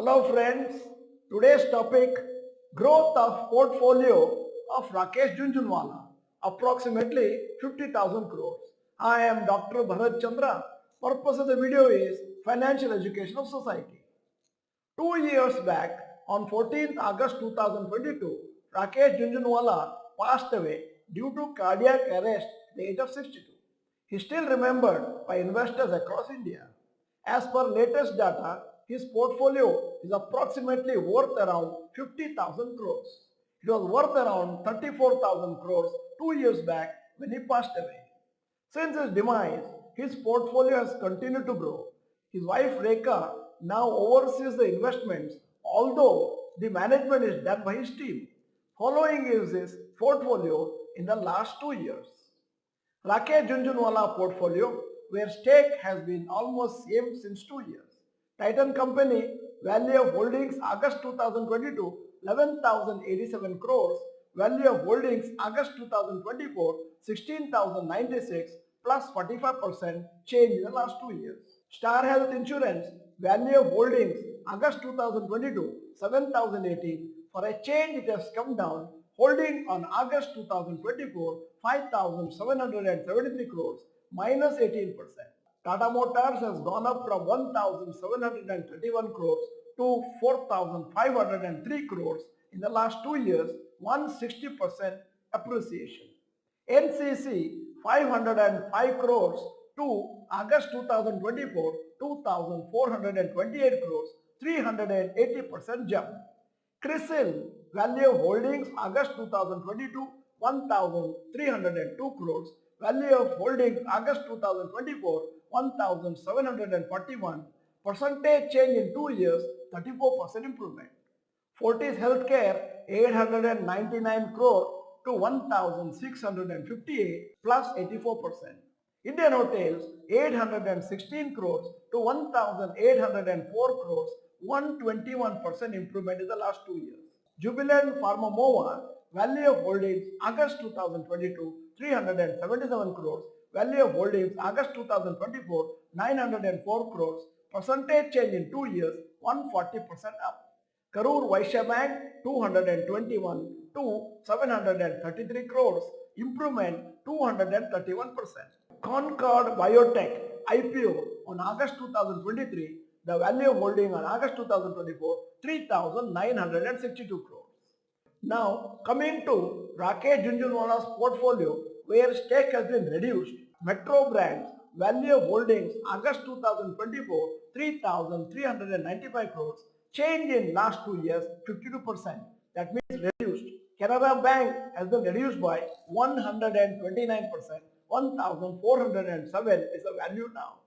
Hello friends, today's topic growth of portfolio of Rakesh Jhunjhunwala, approximately 50,000 crores. I am Dr. Bharath Chandra. Purpose of the video is financial education of society. 2 years back, on 14th August 2022, Rakesh Jhunjhunwala passed away due to cardiac arrest at the age of 62. He is still remembered by investors across India. As per latest data, his portfolio is approximately worth around 50,000 crores. It was worth around 34,000 crores 2 years back when he passed away. Since his demise, his portfolio has continued to grow. His wife Rekha now oversees the investments, although the management is done by his team. Following is his portfolio in the last 2 years. Rakesh Jhunjhunwala portfolio, where stake has been almost same since 2 years. Titan Company, value of holdings August 2022, 11,087 crores. Value of holdings August 2024, 16,096 plus 45% change in the last 2 years. Star Health Insurance, value of holdings August 2022, 7,080. For a change it has come down. Holding on August 2024, 5,773 crores, minus 18%. Tata Motors has gone up from 1,731 crores to 4,503 crores in the last 2 years, 160% appreciation. NCC 505 crores to August 2024, 2,428 crores, 380% jump. CRISIL, value of holdings August 2022, 1,302 crores. Value of holdings August 2024, 1,741. Percentage change in 2 years, 34% improvement. Fortis Healthcare, 899 crore to 1,658 plus 84%. Indian Hotels, 816 crores to 1,804 crores, 121% improvement in the last 2 years. Jubilant Pharmamova, value of holdings August 2022, 377 crores. Value of holdings August 2024, 904 crores. Percentage change in 2 years, 140% up. Karur Vaishya Bank, 221 to 733 crores. Improvement 231%. Concord Biotech IPO on August 2023, the value of holding on August 2024, 3,962 crores. Now coming to Rakesh Jhunjhunwala's portfolio, where stake has been reduced. Metro Brands, value of holdings August 2024, 3,395 crores. Change in last 2 years, 52%. That means reduced. Canara Bank has been reduced by 129%. 1,407 is the value now.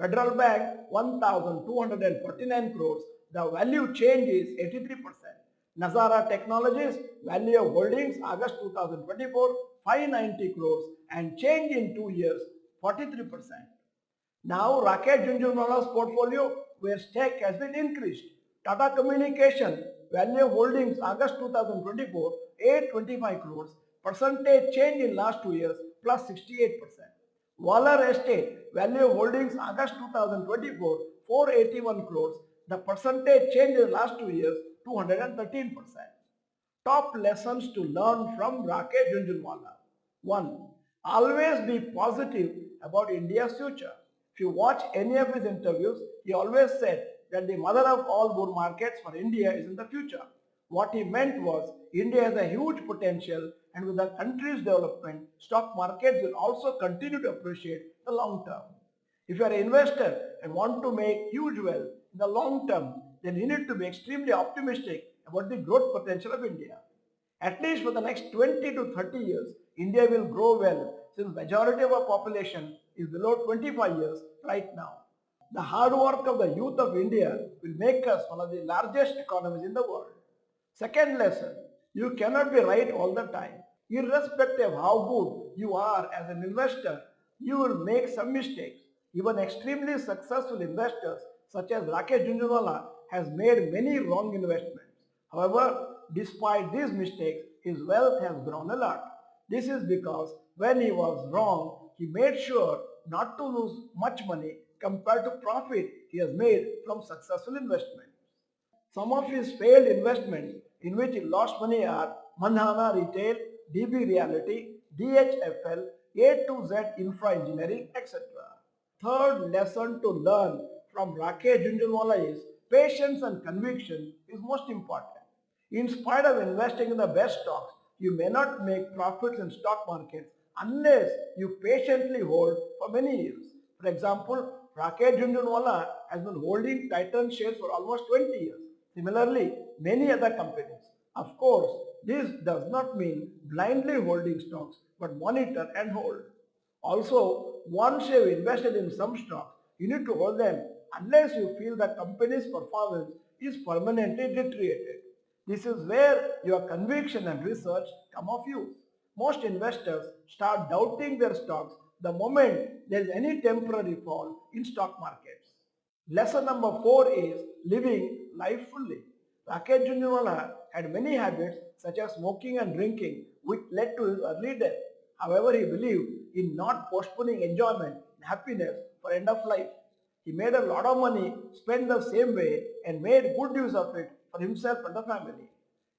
Federal Bank, 1,249 crores. The value change is 83%. Nazara Technologies, value of holdings August 2024, 590 crores and change in 2 years, 43%. Now Rakesh Jhunjhunwala's portfolio, where stake has been increased. Tata Communication, value of holdings August 2024, 825 crores. Percentage change in last 2 years, plus 68%. Waller Estate, value of holdings August 2024, 481 crores. The percentage change in the last 2 years, 213%. Top lessons to learn from Rakesh Jhunjhunwala. 1. Always be positive about India's future. If you watch any of his interviews, he always said that the mother of all bull markets for India is in the future. What he meant was India has a huge potential, and with the country's development, stock markets will also continue to appreciate the long term. If you are an investor and want to make huge wealth in the long term, then you need to be extremely optimistic about the growth potential of India. At least for the next 20 to 30 years, India will grow well since majority of our population is below 25 years right now. The hard work of the youth of India will make us one of the largest economies in the world. Second lesson, you cannot be right all the time. Irrespective of how good you are as an investor, you will make some mistakes. Even extremely successful investors such as Rakesh Jhunjhunwala has made many wrong investments. However, despite these mistakes, his wealth has grown a lot. This is because when he was wrong, he made sure not to lose much money compared to profit he has made from successful investments. Some of his failed investments in which he lost money are Manhana Retail, DB Reality, DHFL, A to Z Infra Engineering, etc. Third lesson to learn from Rakesh Jhunjhunwala is patience and conviction is most important. In spite of investing in the best stocks, you may not make profits in stock markets unless you patiently hold for many years. For example, Rakesh Jhunjhunwala has been holding Titan shares for almost 20 years. Similarly, many other companies. Of course, this does not mean blindly holding stocks, but monitor and hold. Also, once you have invested in some stocks, you need to hold them unless you feel the company's performance is permanently deteriorated. This is where your conviction and research come of use. Most investors start doubting their stocks the moment there is any temporary fall in stock markets. Lesson number 4 is living life fully. Rakesh Jhunjhunwala had many habits such as smoking and drinking which led to his early death. However, he believed in not postponing enjoyment and happiness for end of life. He made a lot of money, spent the same way and made good use of it for himself and the family.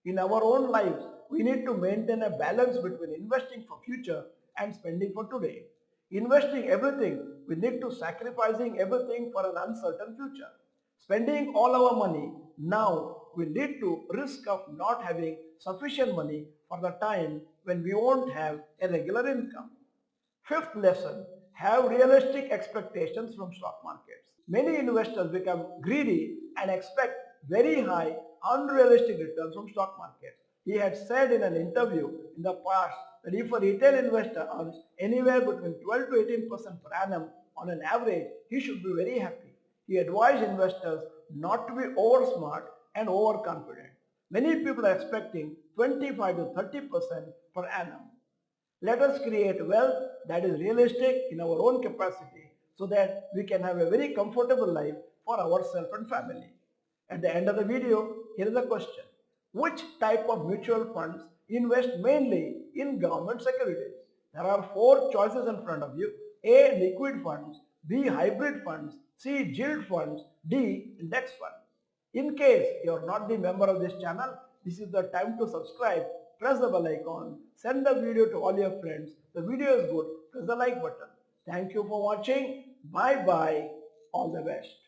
In our own lives, we need to maintain a balance between investing for future and spending for today. Investing everything, we need to sacrificing everything for an uncertain future. Spending all our money now will lead to risk of not having sufficient money for the time when we won't have a regular income. Fifth lesson, have realistic expectations from stock markets. Many investors become greedy and expect very high unrealistic returns from stock markets. He had said in an interview in the past that if a retail investor earns anywhere between 12 to 18% per annum on an average, he should be very happy. He advised investors not to be over smart and overconfident. Many people are expecting 25 to 30% per annum. Let us create wealth that is realistic in our own capacity so that we can have a very comfortable life for ourselves and family. At the end of the video, here is a question. Which type of mutual funds invest mainly in government securities? There are 4 choices in front of you. A. Liquid funds, B. Hybrid funds, C. Yield funds, D. Index funds. In case you are not the member of this channel, this is the time to subscribe. Press the bell icon, send the video to all your friends. The video is good, press the like button. Thank you for watching. Bye bye. All the best.